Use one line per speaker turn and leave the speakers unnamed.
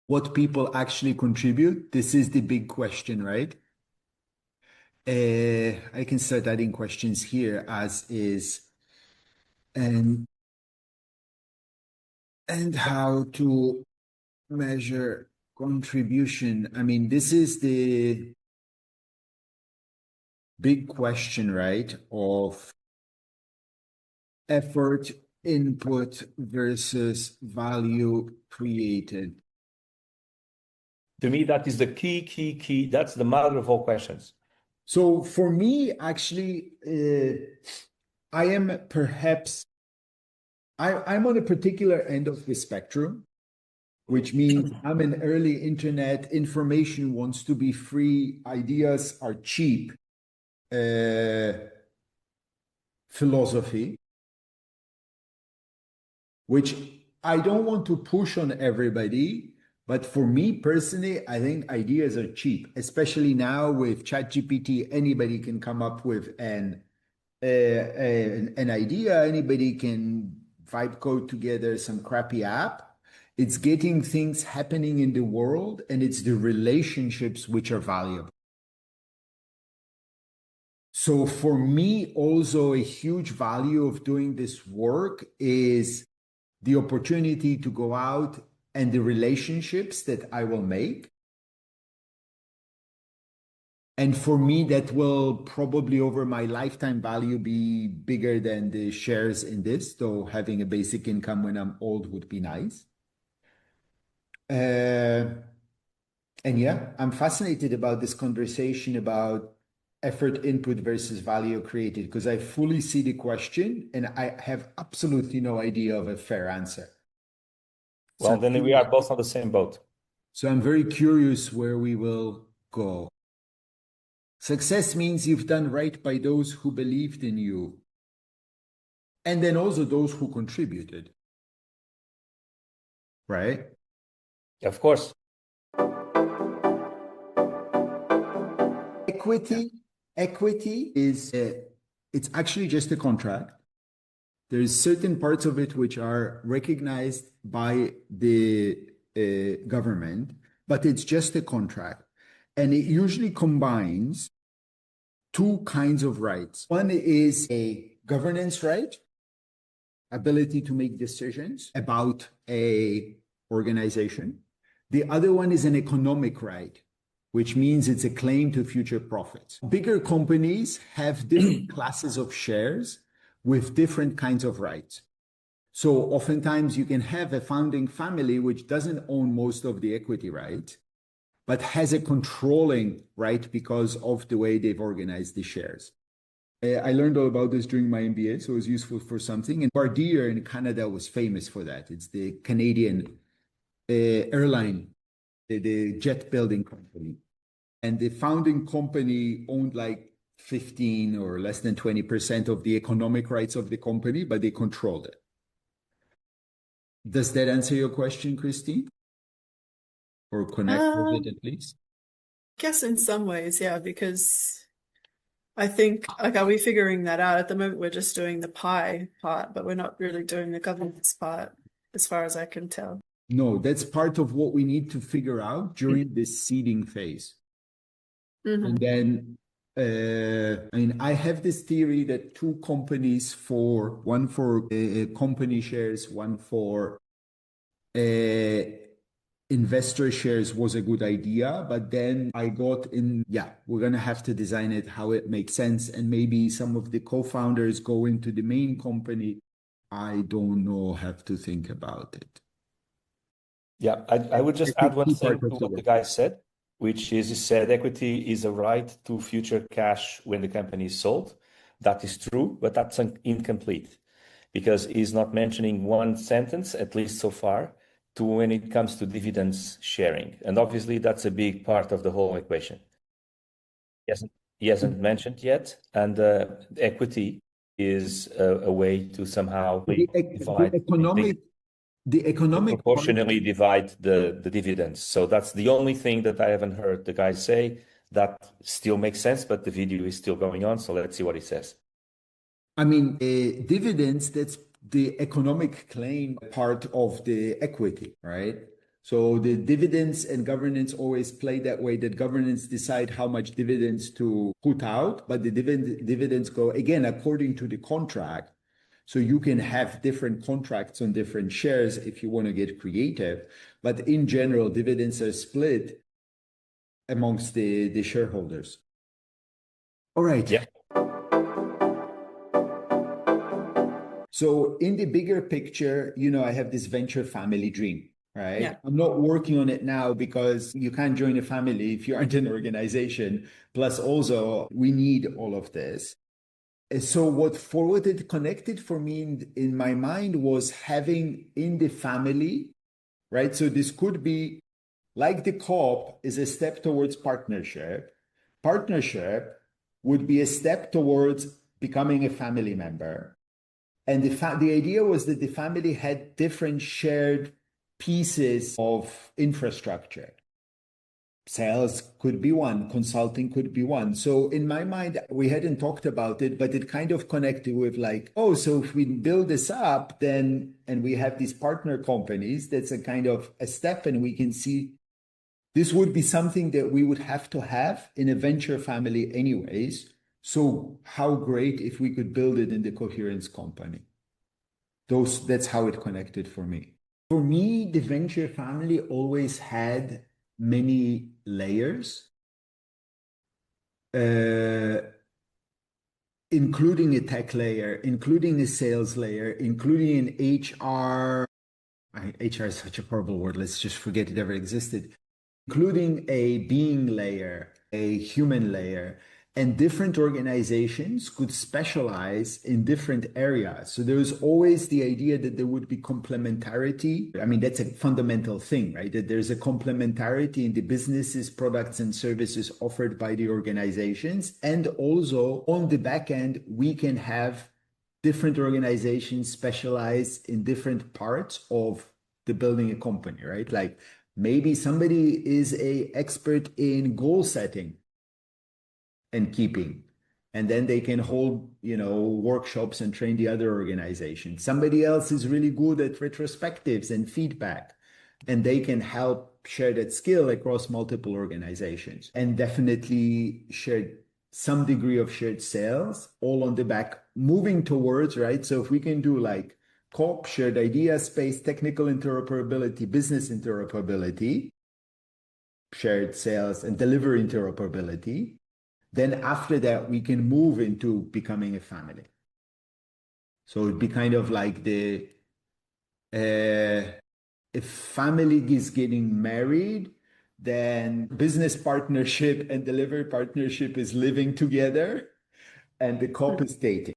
what people actually contribute? This is the big question, right? I can start adding questions here as is, and how to measure contribution. I mean, this is the big question, right? Of effort input versus value created.
To me, that is the key. That's the mother of all questions.
So for me, actually, I am perhaps, I'm on a particular end of the spectrum, which means I'm an early internet, information wants to be free, ideas are cheap philosophy, which I don't want to push on everybody. But for me personally, I think ideas are cheap, especially now with ChatGPT. Anybody can come up with an idea. Anybody can vibe code together some crappy app. It's getting things happening in the world, and it's the relationships which are valuable. So for me, also a huge value of doing this work is the opportunity to go out and the relationships that I will make. And for me, that will probably over my lifetime value be bigger than the shares in this, though having a basic income when I'm old would be nice. And yeah, I'm fascinated about this conversation about effort input versus value created, because I fully see the question and I have absolutely no idea of a fair answer.
Well, then we are both on the same boat.
So I'm very curious where we will go. Success means you've done right by those who believed in you, and then also those who contributed, right?
Of course.
Equity is, it's actually just a contract. There's certain parts of it which are recognized by the government, but it's just a contract. And it usually combines two kinds of rights. One is a governance right, ability to make decisions about a organization. The other one is an economic right, which means it's a claim to future profits. Bigger companies have different classes of shares with different kinds of rights. So oftentimes you can have a founding family which doesn't own most of the equity rights, but has a controlling right because of the way they've organized the shares. I learned all about this during my MBA, so it was useful for something. And Bardier in Canada was famous for that. It's the Canadian airline, the jet building company. And the founding company owned like 15 or less than 20% of the economic rights of the company, but they controlled it. Does that answer your question, Christine? Or connect with it at least?
I guess in some ways, yeah, because I think, like, are we figuring that out? At the moment, we're just doing the pie part, but we're not really doing the governance part, as far as I can tell.
No, that's part of what we need to figure out during this seeding phase. And then, I mean, I have this theory that two companies one for company shares, one for investor shares was a good idea, but then I got in, yeah, we're going to have to design it how it makes sense. And maybe some of the co-founders go into the main company. I don't know, have to think about it.
Yeah, I would just add one thing to what the guy said, which is he said equity is a right to future cash when the company is sold. That is true, but that's incomplete because he's not mentioning one sentence, at least so far, to when it comes to dividends sharing. And obviously that's a big part of the whole equation. He hasn't mentioned yet. And equity is a way to somehow proportionally divide the dividends. So that's the only thing that I haven't heard the guy say. That still makes sense, but the video is still going on. So let's see what he says.
I mean, dividends, that's the economic claim part of the equity, right? So the dividends and governance always play that way, that governance decide how much dividends to put out, but the dividends go, again, according to the contract. So you can have different contracts on different shares if you want to get creative. But in general, dividends are split amongst the shareholders. All right.
Yeah.
So in the bigger picture, I have this venture family dream. Right.
Yeah.
I'm not working on it now because you can't join a family if you aren't an organization. Plus, also, we need all of this. So what it connected for me in my mind was having in the family, right? So this could be like the co-op is a step towards partnership. Partnership would be a step towards becoming a family member. And the idea was that the family had different shared pieces of infrastructure. Sales could be one, consulting could be one. So in my mind, we hadn't talked about it, but it kind of connected with like, oh, so if we build this up, then, and we have these partner companies, that's a kind of a step, and we can see this would be something that we would have to have in a venture family anyways. So how great if we could build it in the Coherence company. That's how it connected for me. For me, the venture family always had many layers, including a tech layer, including a sales layer, including an HR. HR is such a horrible word. Let's just forget it ever existed. Including a being layer, a human layer. And different organizations could specialize in different areas. So there's always the idea that there would be complementarity. I mean, that's a fundamental thing, right? That there's a complementarity in the businesses, products, and services offered by the organizations. And also on the back end, we can have different organizations specialize in different parts of the building a company, right? Like maybe somebody is an expert in goal setting and keeping, and then they can hold workshops and train the other organizations. Somebody else is really good at retrospectives and feedback, and they can help share that skill across multiple organizations, and definitely share some degree of shared sales, all on the back, moving towards, right? So if we can do like COP, shared idea space, technical interoperability, business interoperability, shared sales, and delivery interoperability, then after that, we can move into becoming a family. So it'd be kind of like if family is getting married, then business partnership and delivery partnership is living together, and the COP is dating.